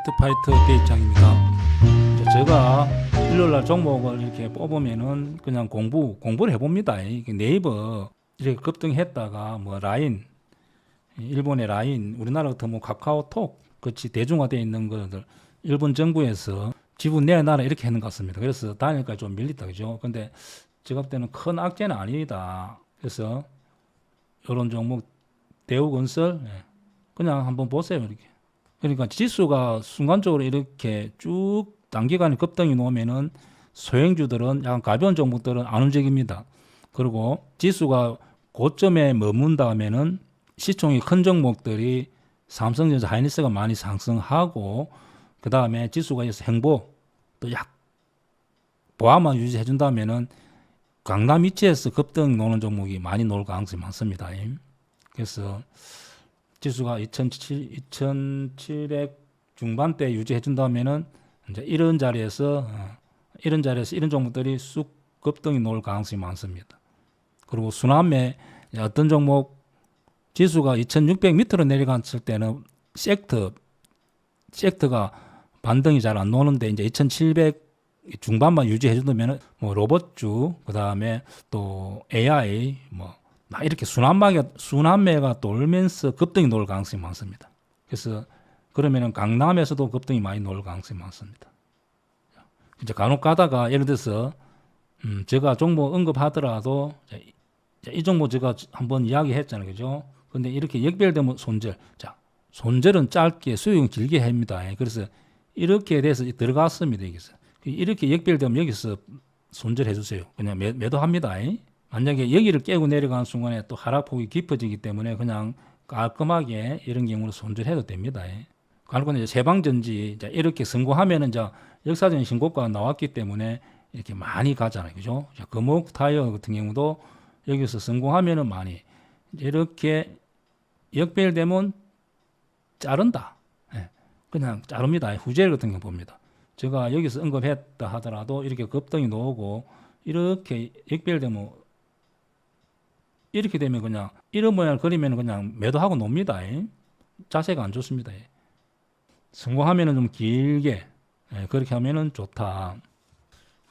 스트리트파이터 대입장입니다. 제가 일요일날 종목을 이렇게 뽑으면은 그냥 공부를 해봅니다. 네이버 이렇게 급등했다가 뭐 라인, 일본의 라인, 우리나라 같은 뭐 카카오톡 같이 대중화되어 있는 것들 일본 정부에서 지분 내놔라 이렇게 하는 것 같습니다. 그래서 단일까지 좀 밀렸다, 그죠? 근데 제가 볼 때는 큰 악재는 아니다. 그래서 이런 종목 대우건설 그냥 한번 보세요, 이렇게. 그러니까 지수가 순간적으로 이렇게 쭉 단기간에 급등이 놓으면은 소형주들은 약간 가벼운 종목들은 안 움직입니다. 그리고 지수가 고점에 머문다 하면은 시총이 큰 종목들이 삼성전자, 하이닉스가 많이 상승하고 그 다음에 지수가 있어서 행보 또 약 보합만 유지해 준다면은 강남 위치에서 급등 노는 종목이 많이 놓을 가능성이 많습니다. 그래서 지수가 2700 중반대 유지해 준다면은 이제 이런 자리에서 이런 종목들이 쑥 급등이 놓을 가능성이 많습니다. 그리고 순환매 어떤 종목 지수가 2600 밑으로 내려갔을 때는 섹터가 반등이 잘 안 나오는데 이제 2700 중반만 유지해 준다면 뭐 로봇주 그다음에 또 AI 뭐 이렇게 순환매가 돌면서 급등이 놓을 가능성이 많습니다. 그래서 그러면은 강남에서도 급등이 많이 놓을 가능성이 많습니다. 이제 간혹 가다가 예를 들어서 제가 종목 언급하더라도 이 종목 제가 한번 이야기했잖아요, 그죠? 근데 이렇게 역별되면 손절, 손절은 짧게 수익은 길게 합니다. 그래서 이렇게 돼서 들어갔습니다, 여기서. 이렇게 역별되면 여기서 손절해 주세요. 그냥 매도합니다. 만약에 여기를 깨고 내려가는 순간에 또 하락폭이 깊어지기 때문에 그냥 깔끔하게 이런 경우는 손절해도 됩니다. 그리고 이제 세방전지 이렇게 성공하면은 이제 역사적인 신고가가 나왔기 때문에 이렇게 많이 가잖아요, 그죠? 금옥 타이어 같은 경우도 여기서 성공하면은 많이 이렇게 역별되면 자른다. 그냥 자릅니다. 후젤 같은 경우 봅니다. 제가 여기서 언급했다 하더라도 이렇게 급등이 나오고 이렇게 역별되면 이렇게 되면 그냥 이런 모양을 그리면 그냥 매도하고 놉니다. 자세가 안 좋습니다. 성공하면은 좀 길게 그렇게 하면은 좋다.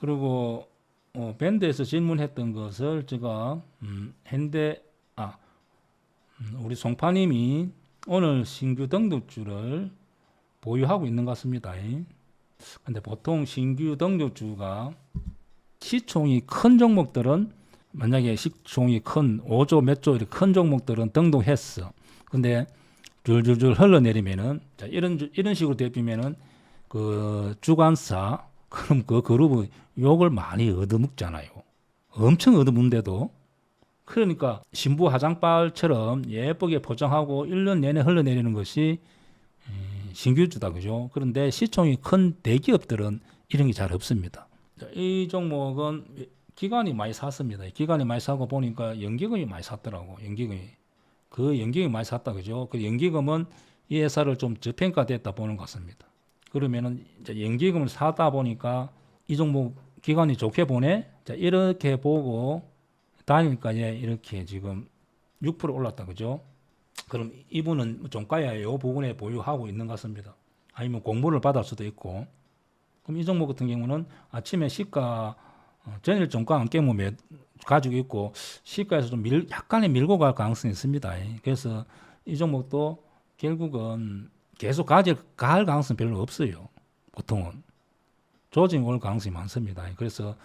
그리고 밴드에서 질문했던 것을 제가 우리 송파님이 오늘 신규 등록주를 보유하고 있는 것 같습니다. 근데 보통 신규 등록주가 시총이 큰 종목들은 만약에 시총이 큰 5조 몇 조 이렇게 큰 종목들은 등록했어. 근데 줄줄줄 흘러내리면은 이런 식으로 되면은 그 주관사 그럼 그 그룹은 욕을 많이 얻어먹잖아요. 엄청 얻어먹는데도 그러니까 신부 화장빨처럼 예쁘게 포장하고 1년 내내 흘러내리는 것이 신규주다, 그죠? 그런데 시총이 큰 대기업들은 이런 게 잘 없습니다. 이 종목은 기관이 많이 샀습니다. 기관이 많이 사고 보니까 연기금이 많이 샀더라고. 연기금이 많이 샀다, 그죠? 그 연기금은 이 회사를 좀 저평가됐다 보는 것 같습니다. 그러면은 이제 연기금을 사다 보니까 이 종목 기관이 좋게 보네. 자, 이렇게 보고 다니까 이렇게 지금 6% 올랐다, 그죠? 그럼 이분은 종가에 이 부분에 보유하고 있는 것 같습니다. 아니면 공모를 받을 수도 있고. 그럼 이 종목 같은 경우는 아침에 시가 전일 종가 안 깨면 가지고 있고 시가에서 좀 약간의 밀고 갈 가능성이 있습니다. 그래서 이 종목도 결국은 계속 갈 가능성이 별로 없어요. 보통은 조정이 올 가능성이 많습니다. 그래서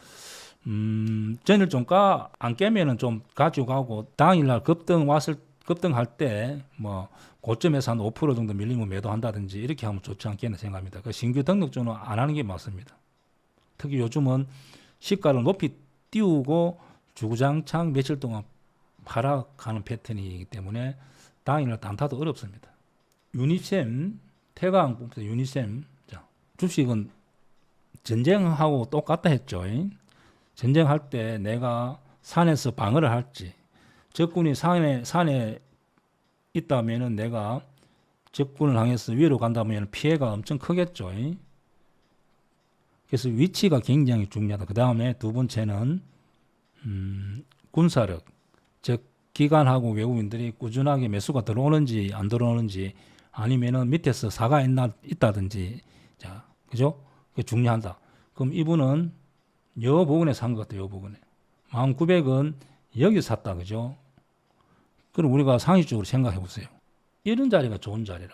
전일 종가 안 깨면은 좀 가지고 가고 당일날 급등할 때 뭐 고점에서 한 5% 정도 밀리면 매도한다든지 이렇게 하면 좋지 않겠나 생각합니다. 그 신규 등록주는 안 하는 게 맞습니다. 특히 요즘은 시가를 높이 띄우고 주구장창 며칠 동안 하락하는 패턴이기 때문에 당일날 단타도 어렵습니다. 유니셈, 태강 유니셈, 주식은 전쟁하고 똑같다 했죠. 전쟁할 때 내가 산에서 방어를 할지 적군이 산에 있다면은 내가 적군을 향해서 위로 간다면 피해가 엄청 크겠죠. 그래서 위치가 굉장히 중요하다. 그 다음에 두 번째는 군사력, 즉 기관하고 외국인들이 꾸준하게 매수가 들어오는지 안 들어오는지 아니면은 밑에서 사가 있다든지, 자, 그죠? 그게 중요하다. 그럼 이분은 요 부분에 산 것 같아요. 요 부분에. 1900은 여기 샀다. 그죠? 그럼 우리가 상식적으로 생각해 보세요. 이런 자리가 좋은 자리라.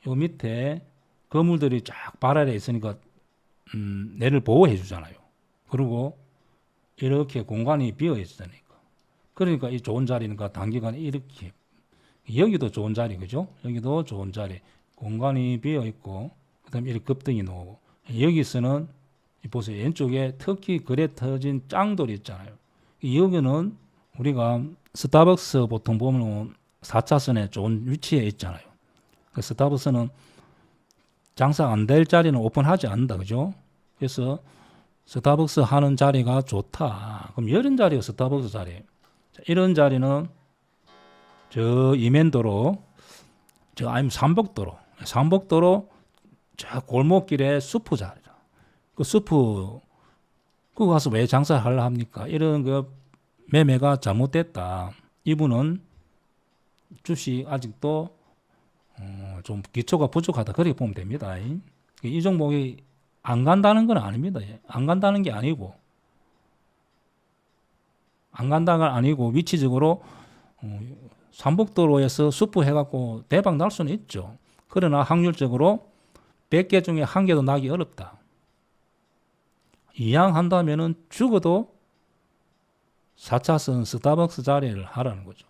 요 밑에 건물들이 쫙 발아래 있으니까 내를 보호해 주잖아요. 그리고 이렇게 공간이 비어 있으니까. 그러니까 이 좋은 자리니까 단기간에 이렇게 여기도 좋은 자리 그죠? 여기도 좋은 자리. 공간이 비어 있고 그다음에 이렇게 급등이 나오고 여기서는 보세요. 왼쪽에 특히 그래 터진 짱돌이 있잖아요. 여기는 우리가 스타벅스 보통 보면 4차선에 좋은 위치에 있잖아요. 그 스타벅스는 장사 안 될 자리는 오픈하지 않는다. 그죠? 그래서 스타벅스 하는 자리가 좋다. 그럼 이런 자리가 스타벅스 자리. 이런 자리는 저 이면도로, 저 아니면 삼복도로 저 골목길에 수프 자리라. 그 수프 그거 가서 왜 장사를 하려 합니까? 이런 그 매매가 잘못됐다. 이분은 주식 아직도 좀 기초가 부족하다. 그렇게 보면 됩니다. 이 종목이 안 간다는 건 아닙니다. 안 간다는 게 아니고 위치적으로 삼복도로에서 수프 해갖고 대박 날 수는 있죠. 그러나 확률적으로 100개 중에 한 개도 나기 어렵다. 이양한다면은 죽어도 4차선 스타벅스 자리를 하라는 거죠.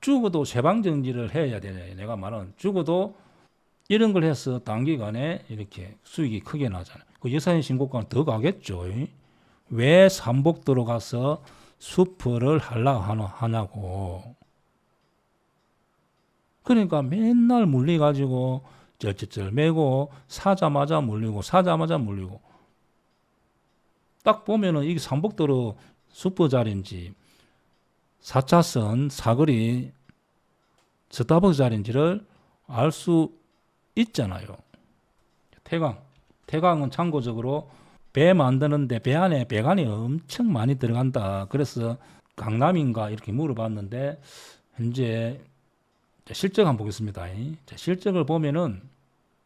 죽어도 세방정지를 해야 되냐. 내가 말하는 죽어도 이런 걸 해서 단기간에 이렇게 수익이 크게 나잖아요. 그 여사인 신고가는 더 가겠죠. 왜 삼복도로 가서 수프를 하려고 하냐고. 그러니까 맨날 물려가지고 쩔쩔쩔 매고 사자마자 물리고 딱 보면은 이게 삼복도로 수프 자리인지 4차선 사거리 스타벅스 자리인지를 알 수 있잖아요. 태광은 참고적으로 배 만드는데 배 안에 배관이 엄청 많이 들어간다. 그래서 강남인가 이렇게 물어봤는데 현재 실적 한번 보겠습니다. 실적을 보면은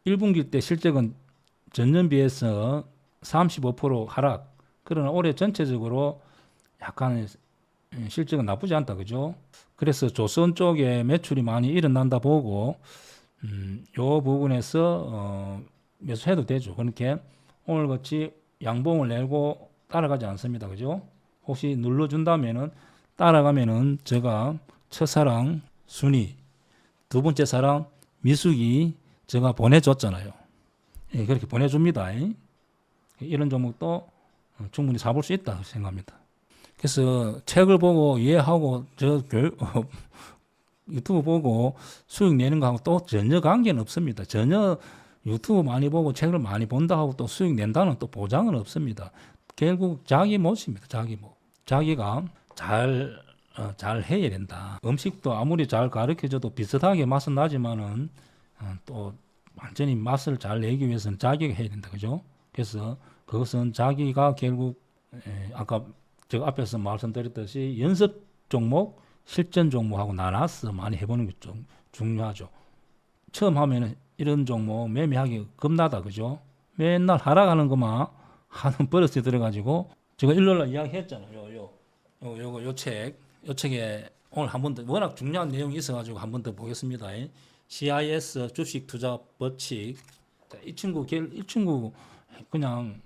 1분기 때 실적은 전년 비해서 35% 하락. 그러나 올해 전체적으로 약간 실적은 나쁘지 않다. 그죠? 그래서 조선 쪽에 매출이 많이 일어난다 보고 요 부분에서 매수해도 되죠. 그렇게 오늘같이 양봉을 내고 따라가지 않습니다. 그죠? 혹시 눌러준다면은 따라가면은 제가 첫사랑 순위, 두 번째 사랑 미숙이 제가 보내줬잖아요. 예, 그렇게 보내줍니다. 이런 종목도 충분히 사볼 수 있다 생각합니다. 그래서 책을 보고 이해하고 유튜브 보고 수익 내는 거하고 또 전혀 관계는 없습니다. 전혀 유튜브 많이 보고 책을 많이 본다 하고 또 수익 낸다는 또 보장은 없습니다. 결국 자기 몫입니다. 자기가 잘 해야 된다. 음식도 아무리 잘 가르쳐줘도 비슷하게 맛은 나지만은 또 완전히 맛을 잘 내기 위해서는 자기가 해야 된다. 그죠? 그래서 그것은 자기가 결국 아까 제가 앞에서 말씀드렸듯이 연습 종목, 실전 종목하고 나눠서 많이 해보는 게 좀 중요하죠. 처음 하면은 이런 종목 매매하기 겁나다. 그죠? 맨날 하락하는 것만 하는 버릇이 들어가지고 제가 일요일날 이야기했잖아요. 요 책에 오늘 한 번 더 워낙 중요한 내용이 있어가지고 한 번 더 보겠습니다. CIS 주식 투자 법칙. 이 친구 그냥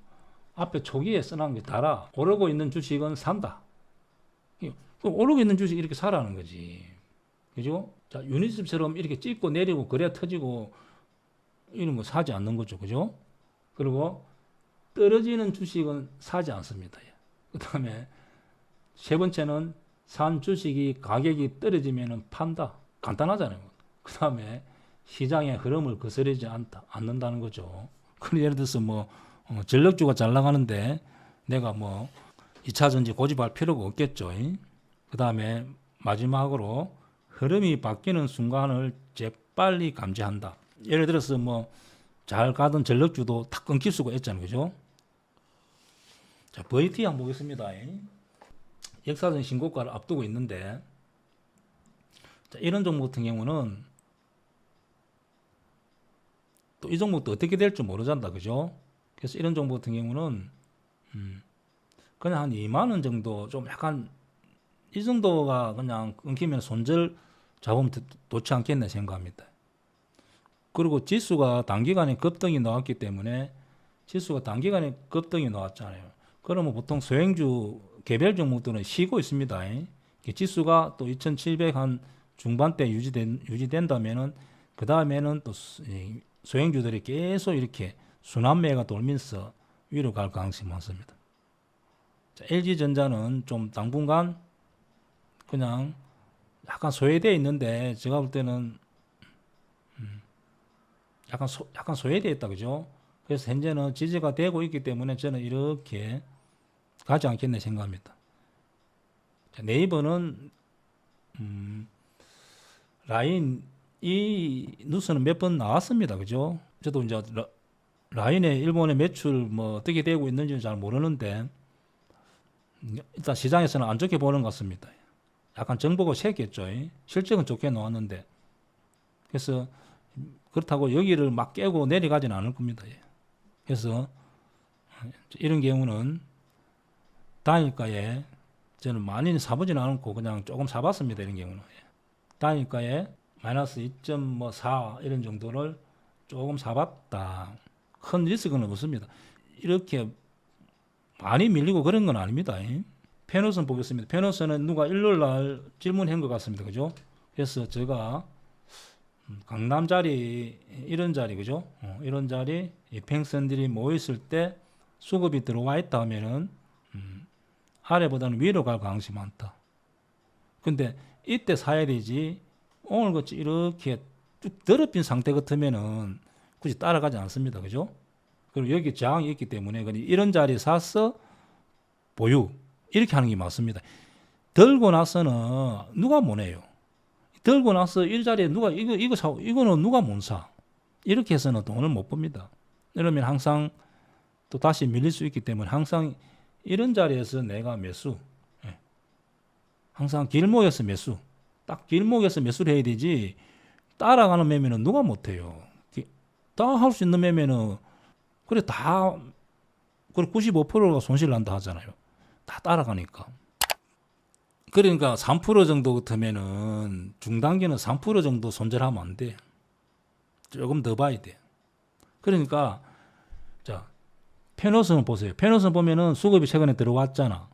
앞에 초기에 써놓은 게 다라. 오르고 있는 주식은 산다. 오르고 있는 주식 이렇게 사라는 거지. 그죠? 자, 유니스처럼 이렇게 찍고 내리고 그래야 터지고 이런 거 사지 않는 거죠. 그죠? 그리고 떨어지는 주식은 사지 않습니다. 그 다음에 세 번째는 산 주식이 가격이 떨어지면 판다. 간단하잖아요. 그 다음에 시장의 흐름을 거스르지 않는다는 거죠. 그럼 예를 들어서 전력주가 잘 나가는데 내가 2차전지 고집할 필요가 없겠죠. 그 다음에 마지막으로 흐름이 바뀌는 순간을 재빨리 감지한다. 예를 들어서 잘 가던 전력주도 탁 끊길 수가 있잖아요. 그죠? 자, VT 한번 보겠습니다. 역사적 신고가를 앞두고 있는데 자, 이런 종목 같은 경우는 또 이 종목도 어떻게 될지 모르잖다. 그죠? 그래서 이런 종목 같은 경우는 그냥 한 2만 원 정도 좀 약간 이 정도가 그냥 끊기면 손절 잡으면 좋지 않겠나 생각합니다. 그리고 지수가 단기간에 급등이 나왔기 때문에 지수가 단기간에 급등이 나왔잖아요. 그러면 보통 소형주 개별 종목들은 쉬고 있습니다. 지수가 또 2,700 한 중반대 유지된다면은 그 다음에는 또 소형주들이 계속 이렇게 순환매가 돌면서 위로 갈 가능성이 많습니다. 자, LG전자는 좀 당분간 그냥 약간 소외되어 있는데 제가 볼 때는 약간 소외되어 있다 그죠? 그래서 현재는 지지가 되고 있기 때문에 저는 이렇게 가지 않겠네 생각합니다. 자, 네이버는 라인 이 뉴스는 몇 번 나왔습니다. 그죠? 저도 이제 라인의 일본의 매출 뭐 어떻게 되고 있는지는 잘 모르는데 일단 시장에서는 안 좋게 보는 것 같습니다. 약간 정보가 새겼죠. 실적은 좋게 나왔는데 그래서 그렇다고 여기를 막 깨고 내려가지는 않을 겁니다. 그래서 이런 경우는 단일가에 저는 많이 사보지는 않고 그냥 조금 사봤습니다. 이런 경우는 단일가에 마이너스 2.4 이런 정도를 조금 사봤다. 큰 리스크는 없습니다. 이렇게 많이 밀리고 그런 건 아닙니다. 페노선 보겠습니다. 페노선은 누가 일요일 날 질문한 것 같습니다. 그죠? 그래서 제가 강남 자리 이런 자리 그죠? 이런 자리 이 팽선들이 모여 있을 때 수급이 들어와 있다 하면은 아래보다는 위로 갈 가능성이 많다. 근데 이때 사야 되지 오늘 같이 이렇게 쭉 더럽힌 상태 같으면은 굳이 따라가지 않습니다. 그죠? 그리고 여기 저항이 있기 때문에 이런 자리에 사서 보유 이렇게 하는 게 맞습니다. 들고 나서는 누가 못 해요. 들고 나서 일자리에 누가 이거 사고 이거는 누가 못 사. 이렇게 해서는 돈을 못 법니다. 이러면 항상 또 다시 밀릴 수 있기 때문에 항상 이런 자리에서 내가 매수. 항상 길목에서 매수. 딱 길목에서 매수를 해야 되지 따라가는 매매는 누가 못 해요. 다 할 수 있는 매매는 그래 다 그래 95%가 손실 난다 하잖아요. 다 따라가니까. 그러니까 3% 정도 같으면은 중단기는 3% 정도 손절하면 안 돼. 조금 더 봐야 돼. 그러니까 자 페노선 보세요. 페노선 보면은 수급이 최근에 들어왔잖아.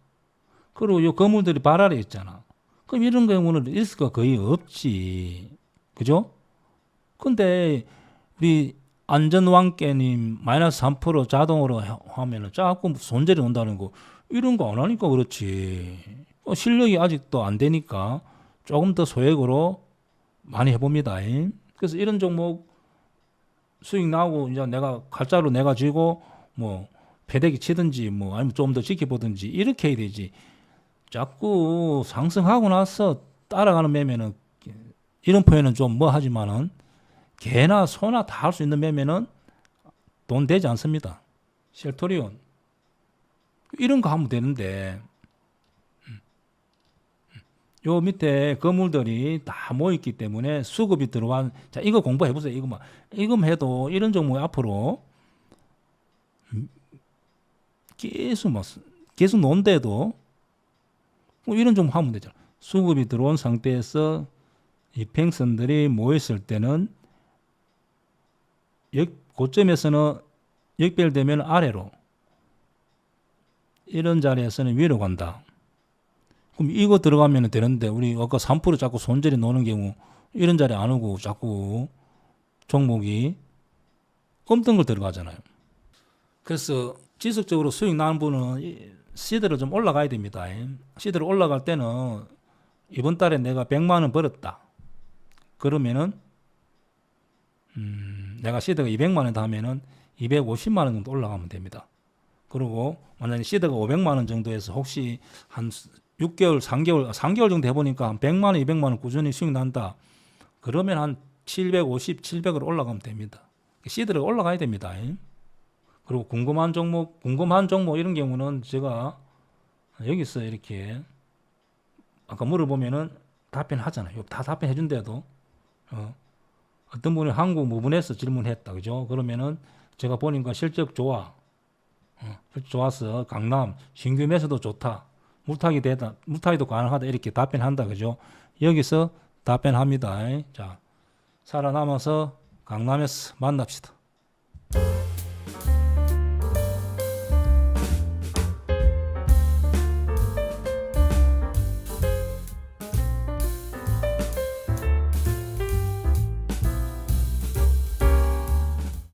그리고 이 건물들이 발 아래 있잖아. 그럼 이런 경우는 리스크가 거의 없지. 그죠? 근데 우리 안전왕께님 마이너스 3% 자동으로 하면은 자꾸 손절이 온다는 거 이런 거 안 하니까 그렇지. 실력이 아직도 안 되니까 조금 더 소액으로 많이 해봅니다. 그래서 이런 종목 수익 나오고 이제 내가 갈자로 내가 쥐고 뭐 패대기 치든지 뭐 아니면 좀 더 지켜보든지 이렇게 해야 되지. 자꾸 상승하고 나서 따라가는 매매는 이런 표현은 좀 뭐 하지만은 개나 소나 다 할 수 있는 매매는 돈 되지 않습니다. 셀토리온 이런 거 하면 되는데 요 밑에 건물들이 다 모였기 때문에 수급이 들어간 자 이거 공부해 보세요. 이거만 해도 이런 종목 앞으로 계속 논데도 뭐 이런 종목 하면 되잖아. 수급이 들어온 상태에서 이 팽선들이 모였을 때는 고점에서는 역별되면 아래로 이런 자리에서는 위로 간다. 그럼 이거 들어가면 되는데 우리 아까 3% 자꾸 손절이 노는 경우 이런 자리 안 오고 자꾸 종목이 없던 걸 들어가잖아요. 그래서 지속적으로 수익 나는 분은 시드를 좀 올라가야 됩니다. 시드를 올라갈 때는 이번 달에 내가 100만 원 벌었다. 그러면은 내가 시드가 200만 원 하면은 250만 원 정도 올라가면 됩니다. 그리고 만약에 시드가 500만 원 정도에서 혹시 한 6개월, 3개월 정도 해보니까 한 100만 원, 200만 원 꾸준히 수익 난다. 그러면 한 750, 700으로 올라가면 됩니다. 시드가 올라가야 됩니다. 그리고 궁금한 종목 이런 경우는 제가 여기서 이렇게 아까 물어보면은 답변하잖아요. 다 답변해 준대도 어떤 분이 한국 무분에서 질문했다. 그죠? 그러면은 제가 보니까 실적 좋아. 실적 좋아서 강남 신규 매수도 좋다. 물타기도 가능하다. 이렇게 답변한다. 그죠? 여기서 답변합니다. 자, 살아남아서 강남에서 만납시다.